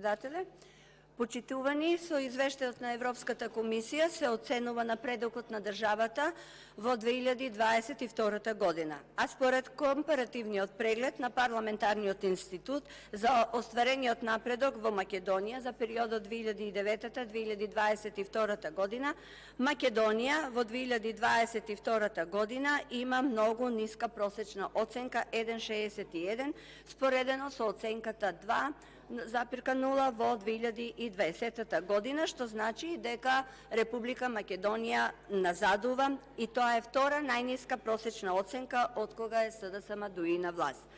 председателе. Почитувани, со извештајот на Европската комисија се оценува напредокот на државата во 2022 година, а според компаративниот преглед на Парламентарниот институт за остварениот напредок во Македонија за периодот 2009-2022 година, Македонија во 2022 година има многу ниска просечна оценка 1,61, споредено со оценката 2,0 во 2020 година, што значи дека Република Македонија назадува и тоа е втора најниска просечна оценка од кога е СДСМ дуи на власт.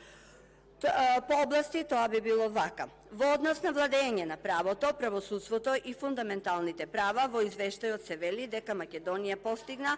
По области тоа би било вака. Во однос на владење на правото, правосудството и фундаменталните права, во извештајот се вели дека Македонија постигна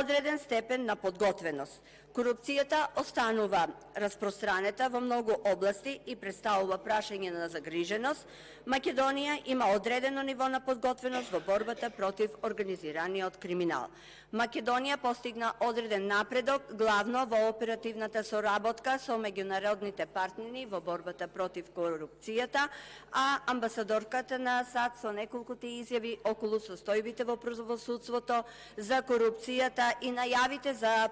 одреден степен на подготвеност. Корупцијата останува распространета во многу области и представува прашање на загриженост. Македонија има одредено ниво на подготвеност во борбата против организираниот криминал. Македонија постигна одреден напредок главно во оперативната соработка со меѓународните партнери во борбата против корупцијата, а амбасадорката на САД со неколкуте изјави околу состојбите во правосудството за корупцијата и најавите за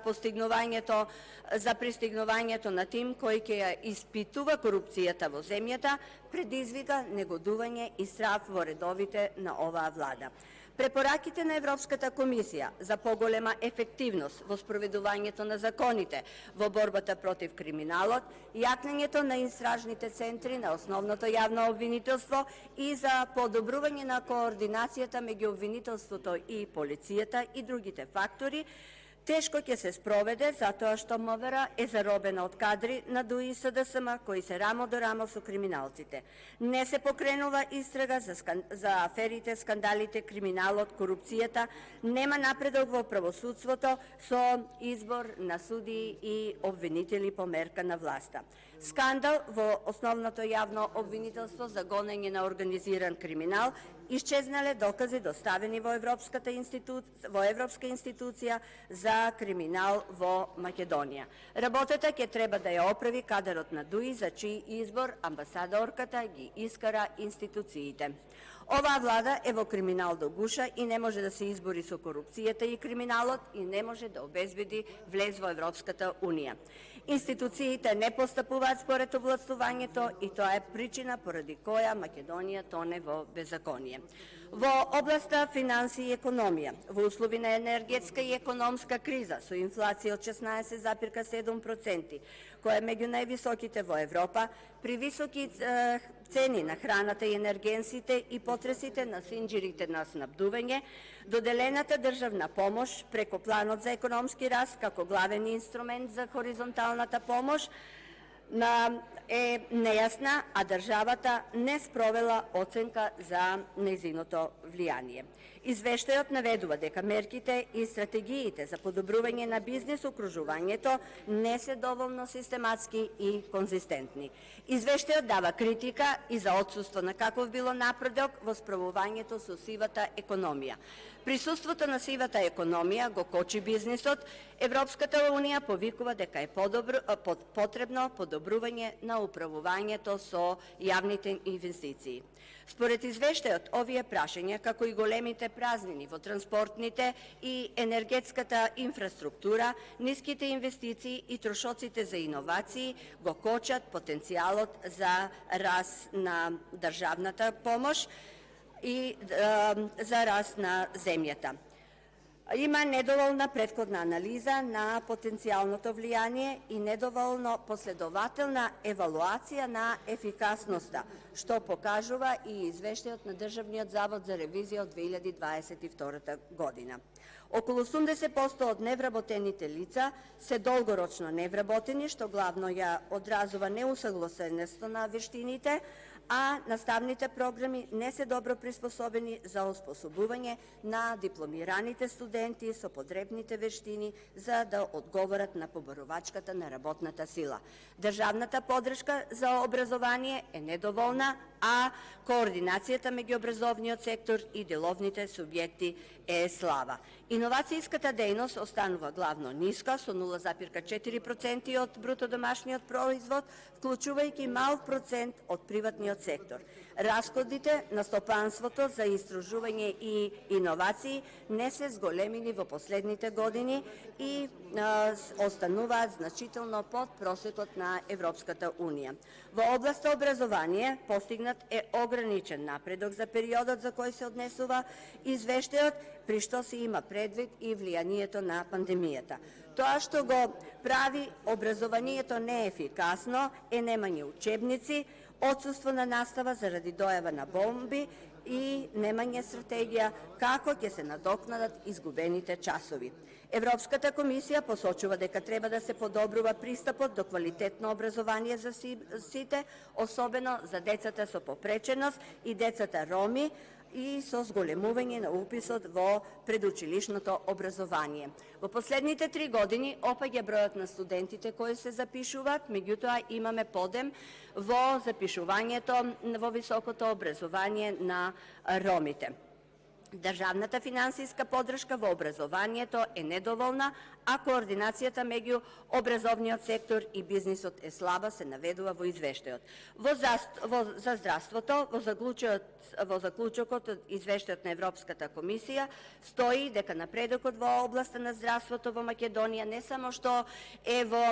пристигнувањето на тим кој ќе ја испитува корупцијата во земјата, предизвика негодување и страв во редовите на оваа влада. Препораките на Европската комисија за поголема ефективност во спроведувањето на законите во борбата против криминалот, јакнењето на истражните центри на основното јавно обвинителство и за подобрување на координацијата меѓу обвинителството и полицијата и другите фактори, тешко ќе се спроведе затоа што МВР е заробена од кадри на ДУИ и СДСМ кои се рамо до рамо со криминалците. Не се покренува истрага за аферите, скандалите, криминалот, корупцијата, нема напредок во правосудството со избор на суди и обвинители по мерка на власта. Скандал во основното јавно обвинителство за гонење на организиран криминал, исчезнале докази доставени во Европска институција за криминал во Македонија. Работата ќе треба да ја оправи кадарот на ДУИ, за чиј избор амбасадорката ги искара институциите. Оваа влада е во криминал до гуша и не може да се избори со корупцијата и криминалот и не може да обезбеди влез во Европската Унија. Институциите не постапуваат според овластувањето и тоа е причина поради која Македонија тоне во беззаконие. Во областа финансии и економија, во услови на енергетска и економска криза со инфлација од 16,7%, која е меѓу највисоките во Европа, при високи цени на храната и енергенсите и потресите на синџирите на снабдување, доделената државна помош преку планот за економски раст како главен инструмент за хоризонталната помош е нејасна, а државата не спровела оценка за нејзиното влијание. Извештајот наведува дека мерките и стратегиите за подобрување на бизнес окружувањето не се доволно систематски и конзистентни. Извештајот дава критика и за отсуство на каков било напредок во справувањето со сивата економија. Присуството на сивата економија го кочи бизнисот. Европската Унија повикува дека е потребно подобрување на управувањето со јавните инвестиции. Според извештајот, овие прашања, како и големите празнини во транспортните и енергетската инфраструктура, ниските инвестиции и трошоците за иновации го кочат потенцијалот за раст на државната помош и за раст на земјата. Има недоволна претходна анализа на потенцијалното влијание и недоволно последователна евалуација на ефикасноста, што покажува и извештајот на Државниот завод за ревизија од 2022 година. Околу 80% од невработените лица се долгорочно невработени, што главно ја одразува неусагласеността на вештините, а наставните програми не се добро приспособени за оспособување на дипломираните студенти со потребните вештини за да одговорат на поборувачката на работната сила. Државната поддршка за образование е недоволна, а координацијата меѓу образовниот сектор и деловните субјекти е слаба. Иновацијската дејност останува главно ниска, со 0,4% од бруто домашниот производ, вклучувајќи мал процент од приватниот сектор. Расходите на стопанството за истражување и иновации не се зголемени во последните години и остануваат значително под просекот на Европската Унија. Во областа образование постигнат е ограничен напредок за периодот за кој се однесува извештајот, при што се има предвид и влијанието на пандемијата. Тоа што го прави образованието неефикасно е немање учебници, отсуство на настава заради дојава на бомби и немање стратегија како ќе се надокнадат изгубените часови. Европската комисија посочува дека треба да се подобрува пристапот до квалитетно образование за сите, особено за децата со попреченост и децата роми, и со зголемување на уписот во предучилишното образование. Во последните 3 години опаѓа бројот на студентите кои се запишуваат, меѓутоа имаме подем во запишувањето во високото образование на ромите. Државната финансиска поддршка во образованието е недоволна, а координацијата меѓу образовниот сектор и бизнисот е слаба, се наведува во извештајот. За здравството, во заклучокот од извештајот на Европската комисија стои дека напредокот во областа на здравството во Македонија не само што е во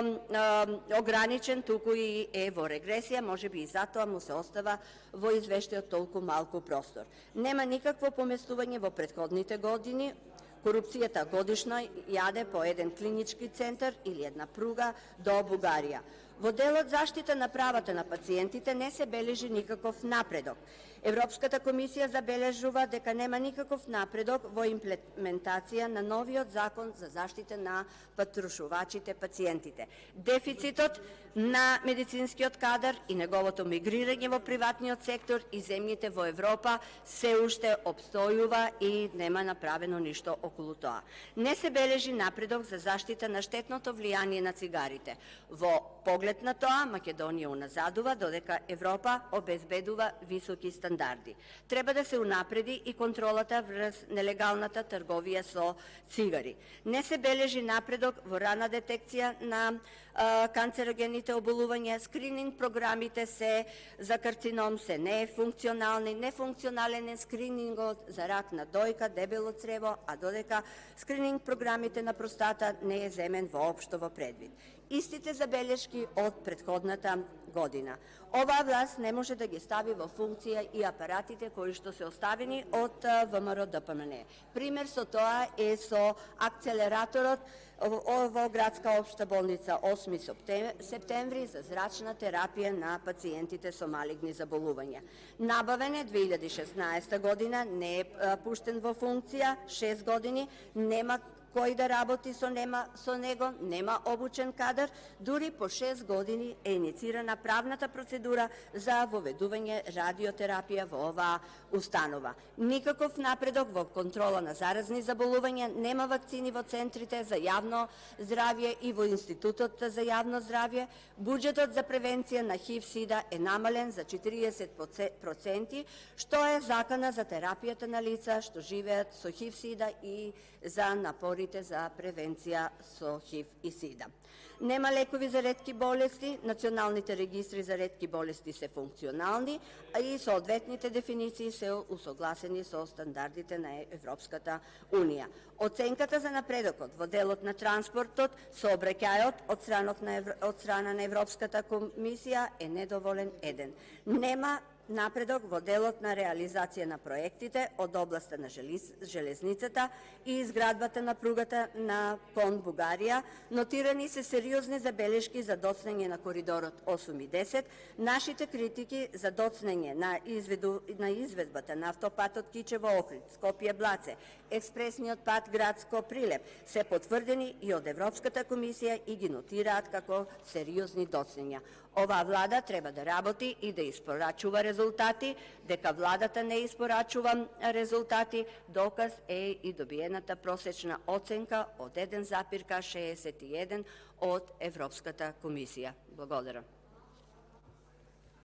ограничен, туку и е во регресија, можеби и затоа му се остава во извештајот толку малку простор. Нема никакво поместување во претходните години. Корупцијата годишно јаде по еден клинички центар или една пруга до Бугарија. Во делот заштита на правата на пациентите не се бележи никаков напредок. Европската комисија забележува дека нема никаков напредок во имплементација на новиот закон за заштита на потрошувачите пациентите. Дефицитот на медицинскиот кадар и неговото мигрирање во приватниот сектор и земјите во Европа се уште обстојува и нема направено ништо околу тоа. Не се бележи напредок за заштита на штетното влијание на цигарите. Во поглед на тоа, Македонија уназадува, додека Европа обезбедува високи стандарди. Треба да се унапреди и контролата врз нелегалната трговија со цигари. Не се бележи напредок во рана детекција на канцерогените оболувања, скрининг програмите се за карцином се нефункционални, нефункционален е скринингот за рак на дојка, дебело црево, а додека скрининг програмите на простата не е земен воопшто во предвид. Истите забелешки од претходната година. Оваа власт не може да ги стави во функција и апаратите кои што се оставени од ВМРО ДПМН. Пример со тоа е со акцелераторот во градска општа болница 8 септември за зрачна терапија на пациентите со малигни заболувања. Набавен е 2016 година, не е пуштен во функција, 6 години, нема кој да работи со него, нема обучен кадар, дури по 6 години е иницирана правната процедура за воведување радиотерапија во оваа установа. Никаков напредок во контрола на заразни заболувања, нема вакцини во центрите за јавно здравје и во Институтот за јавно здравје. Буџетот за превенција на ХИВ-СИДА е намален за 40%, што е закана за терапијата на лица што живеат со ХИВ-СИДА и за напорите за превенција со ХИВ и СИДА. Нема лекови за ретки болести, националните регистри за ретки болести се функционални, а и соодветните дефиниции се усогласени со стандардите на Европската Унија. Оценката за напредокот во делот на транспортот, сообраќајот од страна на Европската комисија е недоволен еден. Нема напредок во делот на реализација на проектите од областа на железницата и изградбата на пругата на кон Бугарија. Нотирани се сериозни забелешки за доцнење на коридорот 8 и 10. Нашите критики за доцнење на изведбата на автопатот Кичево-Охрид, Скопје-Блаце, експресниот пат Градско-Прилеп се потврдени и од Европската комисија и ги нотираат како сериозни доцнења. Оваа влада треба да работи и да испорачува резултати. Дека владата не испорачува резултати, доказ е и добиената просечна оценка од 1,61 од Европската комисија. Благодарам.